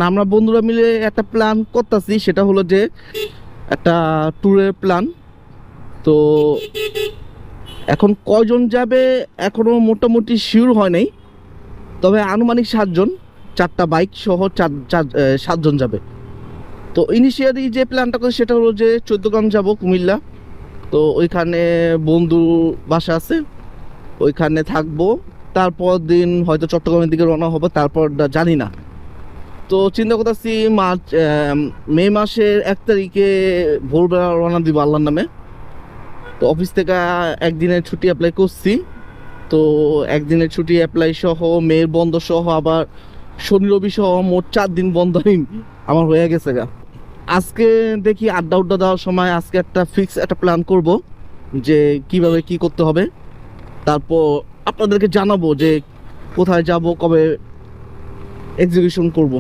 না, আমরা বন্ধুরা মিলে একটা প্ল্যান করতেছি, সেটা হলো যে একটা ট্যুরের প্ল্যান। তো এখন কয়জন যাবে এখনো মোটামুটি শিওর হয় নাই, তবে আনুমানিক 7 জন, 4টা বাইক সহ সাতজন যাবে। তো ইনিশিয়ালি যে প্ল্যানটা করছি সেটা হলো যে 14 গ্রাম যাব, কুমিল্লা। তো ওইখানে বন্ধু বাসা আছে, ওইখানে থাকবো। তারপর দিন হয়তো চট্টগ্রামের দিকে রওনা হবে, তারপর জানি না। তো চিন্তা করতেছি মে মাসের 1 তারিখে ভোরবেলা রওনা দিব আল্লাহর নামে। তো অফিস থেকে একদিনের ছুটি অ্যাপ্লাই করছি। তো একদিনের ছুটি অ্যাপ্লাই সহ, মেয়ের বন্ধ সহ, আবার শনি রবি সহ মোট 4 দিন বন্ধ আমার হয়ে গেছে গা। আজকে দেখি আড্ডা উড্ডা দেওয়ার সময় আজকে একটা ফিক্স একটা প্ল্যান করব যে কিভাবে কি করতে হবে। তারপর আপনাদেরকে জানাবো যে কোথায় যাব, কবে এক্সিকিউশন করব।